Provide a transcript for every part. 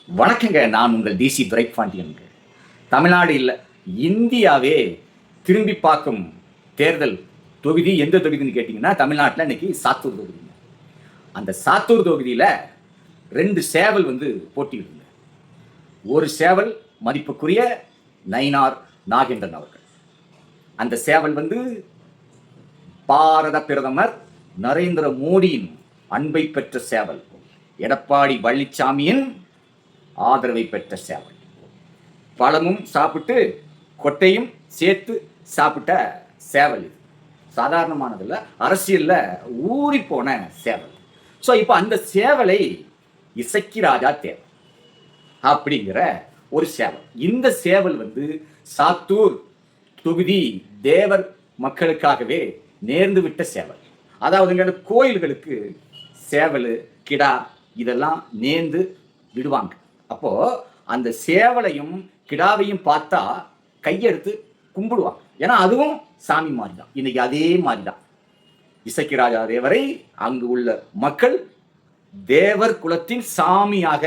வணக்கங்க. நான் உங்கள் டிசி துரைப்பாண்டியனுங்க. தமிழ்நாடு இல்லை, இந்தியாவே திரும்பி பார்க்கும் தேர்தல் தொகுதி எந்த தொகுதின்னு கேட்டிங்கன்னா தமிழ்நாட்டில் இன்னைக்கு சாத்தூர் தொகுதிங்க. அந்த சாத்தூர் தொகுதியில் 2 சேவல் போட்டியிடுங்க. ஒரு சேவல் மதிப்புக்குரிய நயினார் நாகேந்திரன் அவர்கள். அந்த சேவல் பாரத பிரதமர் நரேந்திர மோடியின் அன்பை பெற்ற சேவல், எடப்பாடி பழனிசாமியின் ஆதரவை பெற்ற சேவல். பழமும் சாப்பிட்டு கொட்டையும் சேர்த்து சாப்பிட்ட சேவல். இது சாதாரணமானதில்ல, அரசியல்ல ஊறி போன சேவல். ஸோ இப்போ அந்த சேவலை இசக்கி ராஜா தேவர் அப்படிங்கிற ஒரு சேவல். இந்த சேவல் சாத்தூர் தொகுதி தேவர் மக்களுக்காகவே நேர்ந்து விட்ட சேவல். அதாவது கோயில்களுக்கு சேவல் கிடா இதெல்லாம் நேர்ந்து விடுவாங்க. அப்போ அந்த சேவலையும் கிடாவையும் பார்த்தா கையெடுத்து கும்பிடுவாங்க. ஏன்னா அதுவும் சாமி மாதிரி தான். இன்னைக்கு அதே மாதிரி தான் இசக்கி ராஜா தேவரை அங்கு உள்ள மக்கள் தேவர் குலத்தின் சாமியாக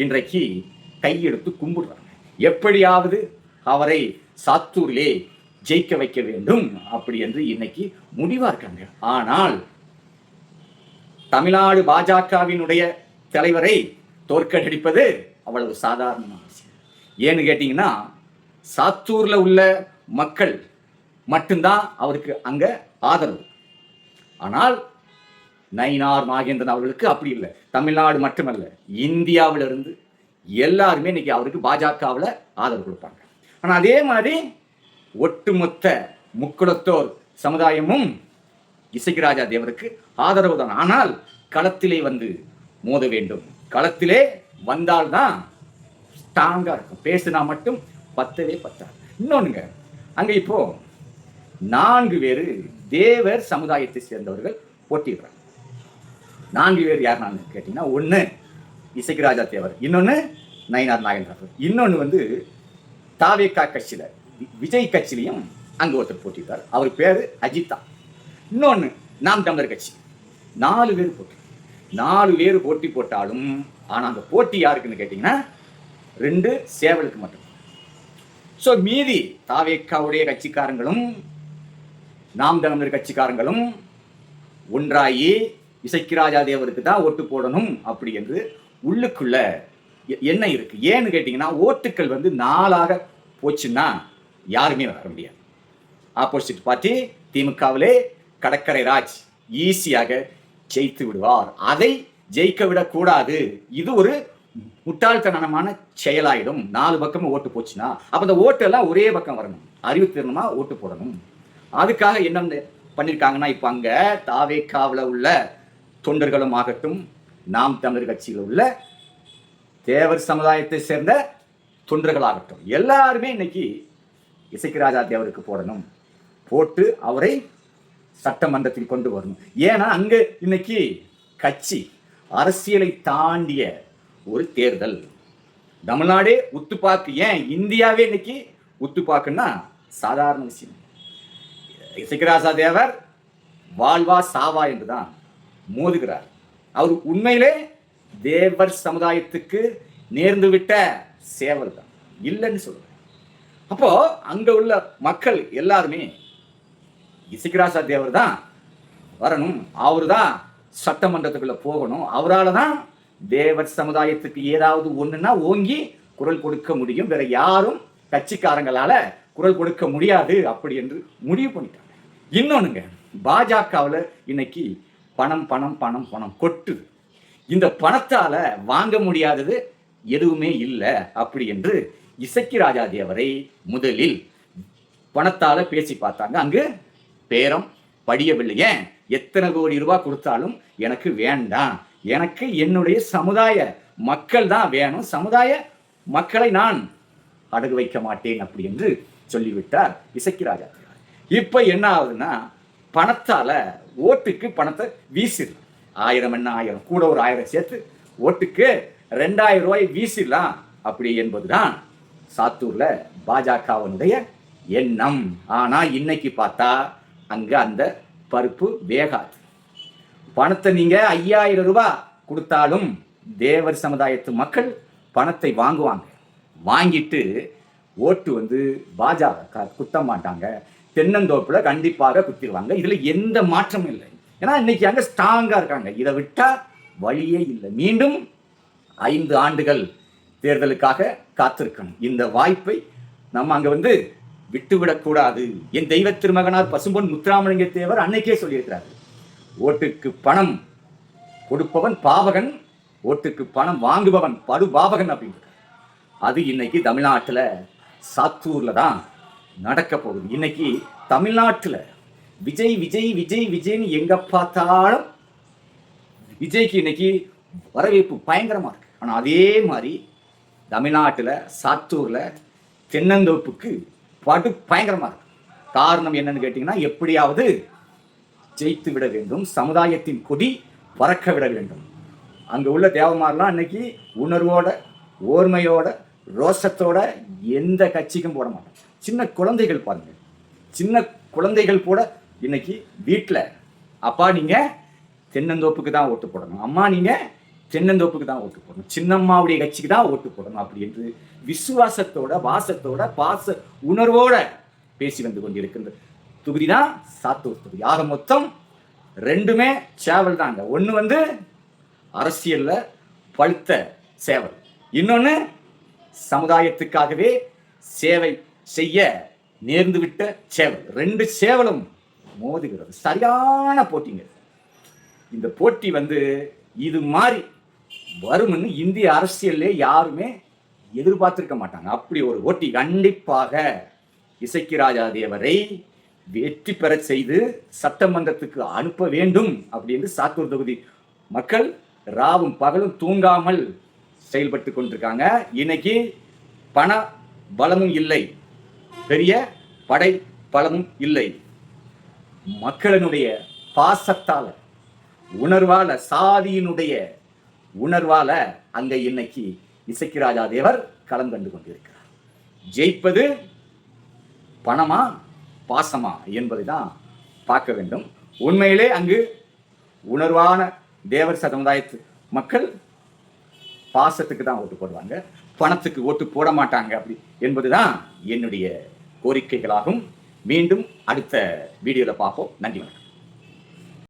இன்றைக்கு கையெடுத்து கும்பிடுறாங்க. எப்படியாவது அவரை சாத்தூரிலே ஜெயிக்க வைக்க வேண்டும் அப்படி என்று இன்னைக்கு முடிவா இருக்காங்க. ஆனால் தமிழ்நாடு பாஜகவினுடைய தலைவரை தோற்கடிப்பது அவ்வளவு சாதாரணமான விஷயம். ஏன்னு கேட்டீங்கன்னா சாத்தூர்ல உள்ள மக்கள் மட்டும்தான் அவருக்கு அங்க ஆதரவு. ஆனால் நயினார் நாகேந்திரன் அவர்களுக்கு அப்படி இல்லை. தமிழ்நாடு மட்டுமல்ல, இந்தியாவிலிருந்து எல்லாருமே இன்னைக்கு அவருக்கு பாஜகவில் ஆதரவு கொடுப்பாங்க. ஆனால் அதே மாதிரி ஒட்டுமொத்த முக்குளத்தோர் சமுதாயமும் இசக்கி ராஜா தேவருக்கு ஆதரவு தான். ஆனால் களத்திலே மோத வேண்டும். களத்திலே வந்தால்தான் ஸ்ட்ராங்கா இருக்கும். பேசினா மட்டும் பத்தவே பத்தாது. இன்னொன்னுங்க, அங்க இப்போ 4 பேர் தேவர் சமுதாயத்தை சேர்ந்தவர்கள் போட்டிடுறாங்க. 4 பேர் யாருன்னு கேட்டீங்கன்னா, ஒன்று இசக்கி ராஜா தேவர், இன்னொன்று நயினார் நாகேந்திரன், இன்னொன்று தாவேகா கட்சியில விஜய் கட்சியிலையும் அங்க ஒருத்தர் போட்டிடுறார். அவர் பேரு அஜித்தா. இன்னொன்று நாம் தமிழர் கட்சி. 4 பேர் போட்டி. 4 பேர் போட்டி போட்டாலும் ஆனால் அந்த போட்டி யாருக்குன்னு கேட்டிங்கன்னா 2 சேவலுக்கு மட்டும். ஸோ மீதி தாவேக்காவுடைய கட்சிக்காரங்களும் நாம் தமிழர் கட்சிக்காரங்களும் ஒன்றாயி இசக்கி ராஜா தேவருக்கு தான் ஓட்டு போடணும் அப்படி என்று உள்ளுக்குள்ள என்ன இருக்கு. ஏன்னு கேட்டிங்கன்னா ஓட்டுக்கள் 4ஆக போச்சுன்னா யாருமே வர முடியாது. ஆப்போசிட் பார்ட்டி திமுகவிலே கடற்கரை ராஜ் ஈஸியாக ஜெயித்து விடுவார். அதை ஜெயிக்க விடக்கூடாது. இது ஒரு முட்டாள்தனமான செயலாயிடும். 4 பக்கமும் ஓட்டு போச்சுன்னா அப்ப அந்த ஓட்டு எல்லாம் ஒரே பக்கம் வரணும். அறிவுத்திறனமா ஓட்டு போடணும். அதுக்காக என்ன பண்ணிருக்காங்கன்னா, இப்ப அங்க தாவேக்காவில் உள்ள தொண்டர்களும் ஆகட்டும், நாம் தமிழர் கட்சியில் உள்ள தேவர் சமுதாயத்தை சேர்ந்த தொண்டர்களாகட்டும், எல்லாருமே இன்னைக்கு இசக்கி ராஜா தேவருக்கு போடணும். போட்டு அவரை சட்டமன்றத்தில் கொண்டு வரணும். ஏன்னா அங்க இன்னைக்கு கட்சி அரசியலை தாண்டிய ஒரு தேர்தல். தமிழ்நாடே உத்துப்பாக்கு, ஏன் இந்தியாவே இன்னைக்கு உத்துப்பாக்குன்னா சாதாரண விஷயம். இசக்கி ராஜா தேவர் வாழ்வா சாவா என்றுதான் மோதுகிறார். அவர் உண்மையிலே தேவர் சமுதாயத்துக்கு நேர்ந்து விட்ட சேவல் தான், இல்லைன்னு சொல்றேன். அப்போ அங்க உள்ள மக்கள் எல்லாருமே இசக்கி ராஜா தேவர் தான் வரணும், அவரு தான் சட்டமன்றத்துக்குள்ள போகணும், அவரால் தான் தேவர் சமுதாயத்துக்கு ஏதாவது ஒண்ணுன்னா ஓங்கி குரல் கொடுக்க முடியும், வேற யாரும் கட்சிக்காரங்களால குரல் கொடுக்க முடியாது அப்படி என்று முடிவு பண்ணிட்டாங்க. இன்னொன்னுங்க, பாஜகவில் இன்னைக்கு பணம் பணம் பணம் பணம் கொட்டுது. இந்த பணத்தால வாங்க முடியாதது எதுவுமே இல்லை அப்படி என்று இசக்கி ராஜா தேவரை முதலில் பணத்தால பேசி பார்த்தாங்க. அங்கு பேரம் படியவில்லை. ஏன் எத்தனை கோடி ரூபாய் கொடுத்தாலும் எனக்கு வேண்டாம், எனக்கு என்னுடைய சமுதாய மக்கள் தான் வேணும், சமுதாய மக்களை நான் அடகு வைக்க மாட்டேன் அப்படி என்று சொல்லிவிட்டார் இசக்கி ராஜா. இப்ப என்ன ஆகுதுன்னா, பணத்தால ஓட்டுக்கு பணத்தை வீசிடலாம். 1000 என்ன 1000 கூட ஒரு 1000 சேர்த்து ஓட்டுக்கு 2000 ரூபாய் வீசிடலாம் அப்படி என்பதுதான் சாத்தூர்ல பாஜகவினுடைய எண்ணம். ஆனா இன்னைக்கு பார்த்தா அங்க அந்த பருப்பு வேகாது. பணத்தை நீங்க 5000 ரூபாய் கொடுத்தாலும் தேவர் சமுதாயத்து மக்கள் பணத்தை வாங்குவாங்க. வாங்கிட்டு ஓட்டு வந்து பாஜக குத்த மாட்டாங்க, தென்னந்தோப்புல கண்டிப்பாக குத்திடுவாங்க. இதுல எந்த மாற்றமும் இல்லை. ஏன்னா இன்னைக்கு அங்க ஸ்ட்ராங்கா இருக்காங்க. இதை விட்டா வழியே இல்லை. மீண்டும் 5 ஆண்டுகள் தேர்தலுக்காக காத்திருக்கணும். இந்த வாய்ப்பை நம்ம அங்க வந்து விட்டுவிடக்கூடாது. என் தெய்வ திருமகனார் பசும்பொன் முத்துராமலிங்க தேவர் அன்னைக்கே சொல்லியிருக்கிறார், ஓட்டுக்கு பணம் கொடுப்பவன் பாவகன், ஓட்டுக்கு பணம் வாங்குபவன் படுபாவகன் அப்படின்னு. அது இன்னைக்கு தமிழ்நாட்டில் சாத்தூர்ல தான் நடக்க போகுது. இன்னைக்கு தமிழ்நாட்டில் விஜய் விஜய் விஜய் விஜய்னு எங்க பார்த்தாலும் விஜய்க்கு இன்னைக்கு வரவேற்பு பயங்கரமா இருக்கு. ஆனா அதே மாதிரி தமிழ்நாட்டில் சாத்தூர்ல தென்னந்தோப்புக்கு படு பயங்கரமா இருக்கு. காரணம் என்னன்னு கேட்டீங்கன்னா, எப்படியாவது ஜெயித்து விட வேண்டும், சமுதாயத்தின் கொடி பறக்க விட வேண்டும். அங்க உள்ள தேவமாரெல்லாம் இன்னைக்கு உணர்வோட, ஓர்மையோட, ரோஷத்தோட எந்த கட்சிக்கும் போட மாட்டாங்க. சின்ன குழந்தைகள் பாருங்க, சின்ன குழந்தைகள் கூட இன்னைக்கு வீட்டில் அப்பா நீங்க தென்னந்தோப்புக்கு தான் ஓட்டு போடணும், அம்மா நீங்க தென்னந்தோப்புக்கு தான் ஓட்டு போடணும், சின்னம்மாவுடைய கட்சிக்கு தான் ஓட்டு போடணும் அப்படி என்று விசுவாசத்தோட, வாசத்தோட, பாச உணர்வோட பேசி வந்து கொண்டிருக்கின்ற தொகுதி தான் சாத்தூர் தொகுதி. ஆக மொத்தம் 2மே சேவல் தாங்க. ஒன்று வந்து அரசியல்ல பழுத்த சேவல், இன்னொன்று சமுதாயத்துக்காகவே சேவை செய்ய நேர்ந்துவிட்ட சேவல். 2 சேவலும் மோதுகிறது. சரியான போட்டிங்க. இந்த போட்டி வந்து இது மாதிரி வரும்னு இந்திய அரசியல்லே யாருமே எதிர்பார்த்திருக்க மாட்டாங்க. அப்படி ஒரு போட்டி கண்டிப்பாக இசக்கி ராஜா தேவரை வெற்றி பெற செய்து சட்டமன்றத்துக்கு அனுப்ப வேண்டும் அப்படின்னு சாத்தூர் தொகுதி மக்கள் ராவும் பகலும் தூங்காமல் செயல்பட்டு கொண்டிருக்காங்க. இன்னைக்கு பண பலமும் இல்லை, பெரிய படை பலமும் இல்லை. மக்களினுடைய பாசத்தால, உணர்வால, சாதியினுடைய உணர்வால அங்க இன்னைக்கு இசக்கி ராஜா தேவர் களம் கண்டு கொண்டிருக்கிறார். ஜெயிப்பது பணமா பாசமா என்பதை தான் பார்க்க வேண்டும். உண்மையிலே அங்கு உணர்வான தேவர் சமுதாயத்து மக்கள் பாசத்துக்கு தான் ஓட்டு போடுவாங்க, பணத்துக்கு ஓட்டு போட மாட்டாங்க அப்படி என்பதுதான் என்னுடைய கோரிக்கைகளாகும். மீண்டும் அடுத்த வீடியோல பார்ப்போம். நன்றி, வணக்கம்.